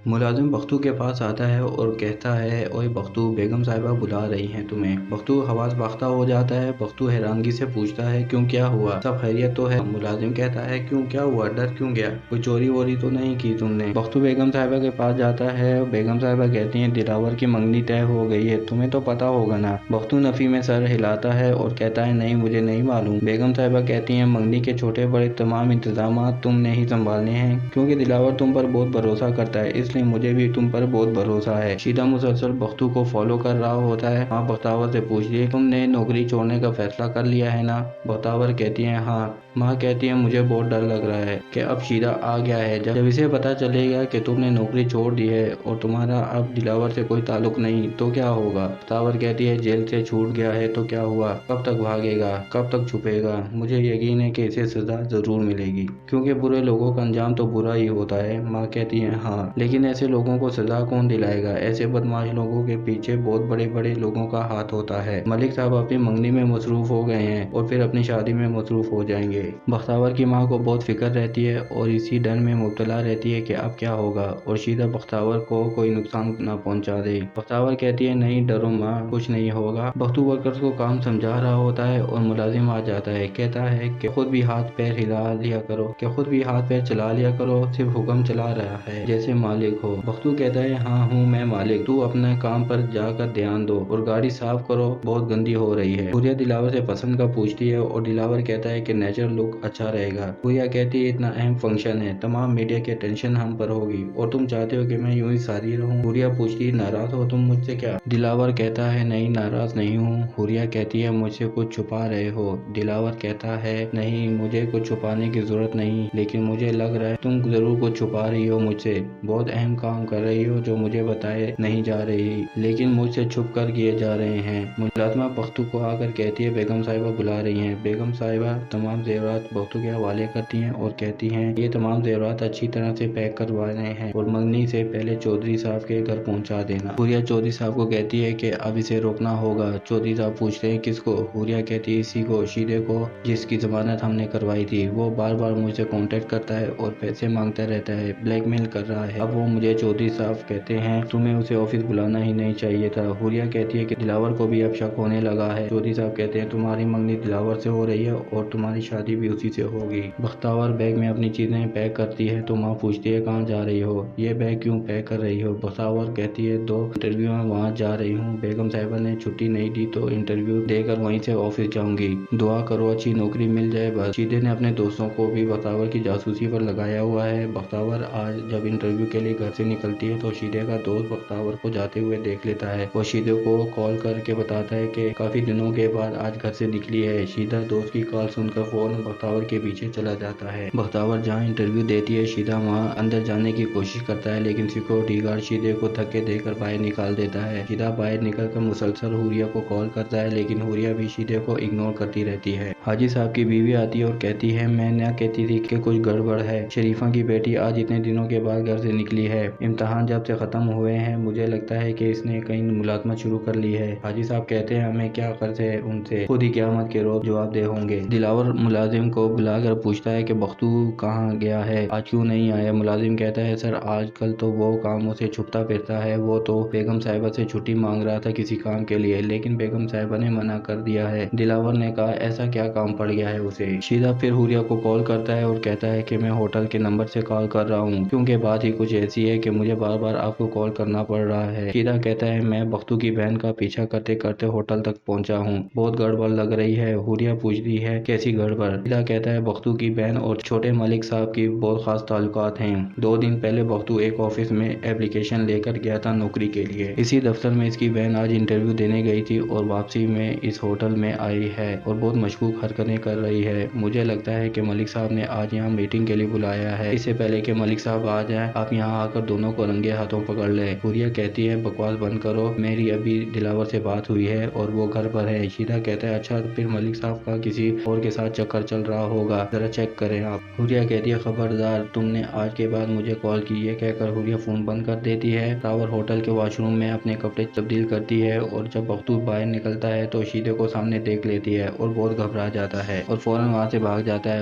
ملازم بختو کے پاس آتا ہے اور کہتا ہے اوئے بختو، بیگم صاحبہ بلا رہی ہیں تمہیں۔ بختو حواس باختہ ہو جاتا ہے۔ بختو حیرانگی سے پوچھتا ہے کیوں، کیا ہوا، سب خیریت تو ہے؟ ملازم کہتا ہے کیوں، کیا ہوا، ڈر کیوں گیا، کوئی چوری ووری تو نہیں کی تم نے؟ بختو بیگم صاحبہ کے پاس جاتا ہے۔ بیگم صاحبہ کہتی ہیں دلاور کی منگنی طے ہو گئی ہے، تمہیں تو پتہ ہوگا نا؟ بختو نفی میں سر ہلاتا ہے اور کہتا ہے نہیں، مجھے نہیں معلوم۔ بیگم صاحبہ کہتی ہیں منگنی کے چھوٹے بڑے تمام انتظامات تم نے ہی سنبھالنے ہیں، کیونکہ دلاور تم پر بہت بھروسہ کرتا ہے، اس لیے مجھے بھی تم پر بہت بھروسہ ہے۔ شیدہ مسلسل بختو کو فالو کر رہا ہوتا ہے۔ ماں بختاور سے پوچھتی ہے تم نے نوکری چھوڑنے کا فیصلہ کر لیا ہے نا؟ بختاور کہتی ہیں ہاں۔ ماں کہتی ہے مجھے بہت ڈر لگ رہا ہے کہ اب شیدہ آ گیا ہے، جب اسے پتہ چلے گا کہ تم نے نوکری چھوڑ دی ہے اور تمہارا اب دلاور سے کوئی تعلق نہیں تو کیا ہوگا؟ بختاور کہتی ہے جیل سے چھوٹ گیا ہے تو کیا ہوا، کب تک بھاگے گا، کب تک چھپے گا؟ مجھے یقین ہے کہ اسے سزا ضرور ملے گی، کیونکہ برے لوگوں کا انجام تو برا ہی ہوتا ہے۔ ماں کہتی ہے ہاں، لیکن ایسے لوگوں کو سزا کون دلائے گا؟ ایسے بدمعاش لوگوں کے پیچھے بہت بڑے بڑے لوگوں کا ہاتھ ہوتا ہے۔ ملک صاحب اپنی منگنی میں مصروف ہو گئے ہیں اور پھر اپنی شادی میں مصروف ہو جائیں گے۔ بختاور کی ماں کو بہت فکر رہتی ہے اور اسی ڈر میں مبتلا رہتی ہے کہ اب کیا ہوگا اور شیدہ بختاور کو کوئی نقصان نہ پہنچا دے۔ بختاور کہتی ہے نہیں ڈرو ماں، کچھ نہیں ہوگا۔ بختو ورکرز کو کام سمجھا رہا ہوتا ہے اور ملازم آ جاتا ہے، کہتا ہے کہ خود بھی ہاتھ پیر ہلا لیا کرو، کہ خود بھی ہاتھ پیر چلا لیا کرو، صرف حکم چلا رہا ہے جیسے مالک ہو۔ بختو کہتا ہے ہاں ہوں میں مالک، تو اپنے کام پر جا کر دھیان دو اور گاڑی صاف کرو، بہت گندی ہو رہی ہے۔ حوریہ دلاور سے پسند کا پوچھتی ہے اور دلاور کہتا ہے کہ نیچرل لک اچھا رہے گا۔ حوریہ کہتی ہے اتنا اہم فنکشن ہے، تمام میڈیا کی اٹینشن ہم پر ہوگی اور تم چاہتے ہو کہ میں یوں ہی سادی رہوں؟ حوریہ پوچھتی ہے ناراض ہو تم مجھ سے کیا؟ دلاور کہتا ہے نہیں ناراض نہیں ہوں۔ حوریہ کہتی ہے مجھ سے کچھ چھپا رہے ہو؟ دلاور کہتا ہے نہیں، مجھے کچھ چھپانے کی ضرورت نہیں، لیکن مجھے لگ رہا ہے تم ضرور کچھ چھپا رہی ہو مجھ سے، بہت اہم کام کر رہی ہو جو مجھے بتائے نہیں جا رہی، لیکن مجھ سے چھپ کر کیے جا رہے ہیں۔ ملازمہ بختو کو آ کر کہتی ہے بیگم صاحبہ بلا رہی ہیں۔ بیگم صاحبہ تمام زیورات بختو کے حوالے کرتی ہیں اور کہتی ہیں یہ تمام زیورات اچھی طرح سے پیک کروانے ہیں اور منگنی سے پہلے چودھری صاحب کے گھر پہنچا دینا۔ حوریہ چودھری صاحب کو کہتی ہے کہ اب اسے روکنا ہوگا۔ چودھری صاحب پوچھتے ہیں کس کو؟ حوریہ کہتی ہے اسی کو، شیدے کو، جس کی ضمانت ہم نے کروائی تھی۔ وہ بار بار مجھ سے کانٹیکٹ کرتا ہے اور پیسے مانگتا رہتا ہے، بلیک میل کر رہا ہے۔ اب وہ مجھے چودھری صاحب کہتے ہیں تمہیں اسے آفس بلانا ہی نہیں چاہیے تھا۔ حوریہ کہتی ہے کہ دلاور کو بھی اب شک ہونے لگا ہے۔ چودھری صاحب کہتے ہیں تمہاری منگنی دلاور سے ہو رہی ہے اور تمہاری شادی بھی اسی سے ہوگی۔ بختاور بیگ میں اپنی چیزیں پیک کرتی ہے تو ماں پوچھتی ہے کہاں جا رہی ہو، یہ بیگ کیوں پیک کر رہی ہو؟ بختاور کہتی ہے 2 انٹرویو میں وہاں جا رہی ہوں، بیگم صاحبہ نے چھٹی نہیں دی تو انٹرویو دے کر وہیں سے آفس جاؤں گی، دعا کرو اچھی نوکری مل جائے بس۔ شیدے نے اپنے دوستوں کو بھی بختاور کی جاسوسی پر لگایا ہوا ہے۔ بختاور آج جب انٹرویو کے لیے گھر سے نکلتی ہے تو شیدے کا دوست بختاور کو جاتے ہوئے دیکھ لیتا ہے اور شیدے کو کال کر کے بتاتا ہے کہ کافی دنوں کے بعد آج گھر سے نکلی ہے۔ شیدہ دوست کی کال سن کر فوراً بختاور کے پیچھے چلا جاتا ہے۔ بختاور جہاں انٹرویو دیتی ہے شیدہ وہاں اندر جانے کی کوشش کرتا ہے، لیکن سیکورٹی گارڈ شیدے کو دھکے دے کر باہر نکال دیتا ہے۔ شیدہ باہر نکل کر مسلسل حوریہ کو کال کرتا ہے، لیکن حوریہ بھی شیدے کو اگنور کرتی رہتی ہے۔ حاجی صاحب کی بیوی آتی ہے اور کہتی ہے میں نہ کہتی تھی کہ کچھ گڑبڑ ہے، شریفہ کی بیٹی آج اتنے دنوں کے بعد گھر سے نکلی ہے، امتحان جب سے ختم ہوئے ہیں مجھے لگتا ہے کہ اس نے کہیں ملازمت شروع کر لی ہے۔ حاجی صاحب کہتے ہیں ہمیں کیا قرض ہے ان سے، خود ہی قیامت کے روز جواب دہ ہوں گے۔ دلاور ملازم کو بلا کر پوچھتا ہے کہ بختو کہاں گیا ہے، آج کیوں نہیں آیا؟ ملازم کہتا ہے سر آج کل تو وہ کاموں سے چھپتا پھرتا ہے، وہ تو بیگم صاحبہ سے چھٹی مانگ رہا تھا کسی کام کے لیے، لیکن بیگم صاحبہ نے منع کر دیا ہے۔ دلاور نے کہا ایسا کیا کام پڑ گیا ہے اسے؟ شیدہ پھر حوریہ کو کال کرتا ہے اور کہتا ہے کہ میں ہوٹل کے نمبر سے کال کر رہا ہوں، کیونکہ بات ہی کچھ ایسی ہے کہ مجھے بار بار آپ کو کال کرنا پڑ رہا ہے۔ شیدہ کہتا ہے میں بختو کی بہن کا پیچھا کرتے کرتے ہوٹل تک پہنچا ہوں، بہت گڑبڑ لگ رہی ہے۔ حوریہ پوچھتی ہے کیسی گڑبڑ؟ شیدہ کہتا ہے بختو کی بہن اور چھوٹے ملک صاحب کی بہت خاص تعلقات ہیں۔ 2 دن پہلے بختو ایک آفس میں اپلیکیشن لے کر گیا تھا نوکری کے لیے، اسی دفتر میں اس کی بہن آج انٹرویو دینے گئی تھی اور واپسی میں اس ہوٹل میں آئی ہے اور بہت مشکوک حرکتیں کر رہی ہے۔ مجھے لگتا ہے کہ ملک صاحب نے آج یہاں میٹنگ کے لیے بلایا ہے، اس سے پہلے کہ ملک صاحب آ جائیں آپ یہاں آ کر دونوں کو رنگے ہاتھوں پکڑ لیں۔ حوریہ کہتی ہے بکواس بند کرو، میری ابھی دلاور سے بات ہوئی ہے اور وہ گھر پر ہے۔ شیدہ کہتا ہے اچھا پھر ملک صاحب کا کسی اور کے ساتھ چکر چل رہا ہوگا، ذرا چیک کریں آپ۔ حوریہ کہتی ہے خبردار تم نے آج کے بعد مجھے کال کی، یہ کہہ کر حوریہ فون بند کر دیتی ہے۔ بختاور ہوٹل کے واش روم میں اپنے کپڑے تبدیل کرتی ہے اور جب بختو باہر نکلتا ہے تو شیدے کو سامنے دیکھ لیتی ہے اور بہت گھبرا جاتا ہے اور فوراً وہاں سے بھاگ جاتا ہے۔